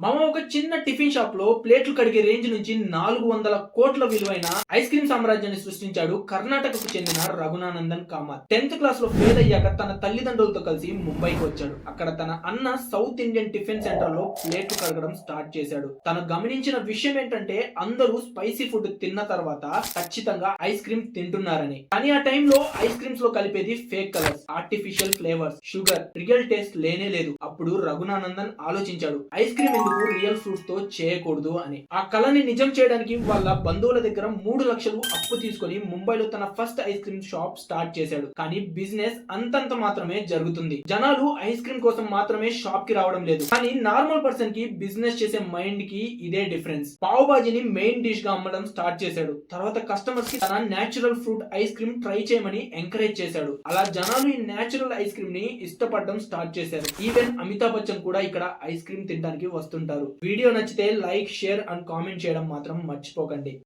మామ ఒక చిన్న టిఫిన్ షాప్ లో ప్లేట్లు కడిగే రేంజ్ నుంచి 400 కోట్ల విలువైన ఐస్ క్రీమ్ సామ్రాజ్యాన్ని సృష్టించాడు కర్ణాటకకు చెందిన రఘునానందన్ కామత్. 10th క్లాస్ లో ఫెయిల్ అయ్యాక తన తల్లిదండ్రులతో కలిసి ముంబైకి వచ్చాడు. అక్కడ తన అన్న సౌత్ ఇండియన్ టిఫిన్ సెంటర్ లో ప్లేట్లు కడగడం స్టార్ట్ చేశాడు. తను గమనించిన విషయం ఏంటంటే అందరూ స్పైసీ ఫుడ్ తిన్న తర్వాత ఖచ్చితంగా ఐస్ క్రీమ్ తింటున్నారని. కానీ ఆ టైంలో ఐస్ క్రీమ్స్ లో కలిపేది fake colours, artificial flavours, sugar, real taste లేనే లేదు. అప్పుడు రఘునానందన్ ఆలోచించాడు, ఐస్ క్రీమ్ ఎందుకు రియల్ ఫ్రూట్స్ తో చేయకూడదు అని. ఆ కళని నిజం చేయడానికి వాళ్ళ బంధువుల దగ్గర 3 లక్షలు అప్పు తీసుకొని ముంబైలో తన first ice cream shop start చేశాడు. కానీ బిజినెస్ అంతంత మాత్రమే జరుగుతుంది. జనాలు ఐస్ క్రీమ్ కోసం మాత్రమే షాప్ కి రావడం లేదు. కానీ నార్మల్ పర్సన్ కి బిజినెస్ చేసే మైండ్ కి ఇదే డిఫరెన్స్. పావ్ బాజీని మెయిన్ డిష్ గా అమ్మడం స్టార్ట్ చేశాడు. తర్వాత కస్టమర్స్ కి తన natural fruit ice cream try చేయమని ఎంకరేజ్ చేశాడు. అలా జనాలు ఈ నేచురల్ ఐస్ క్రీమ్ ని ఇష్టపడడం స్టార్ట్ చేశారు. ఈవెన్ అమితాబ్ బచ్చన్ కూడా ఇక్కడ ఐస్ క్రీమ్ తినడానికి వస్తుంటారు. వీడియో నచ్చితే లైక్, షేర్ అండ్ కామెంట్ చేయడం మాత్రం మర్చిపోకండి.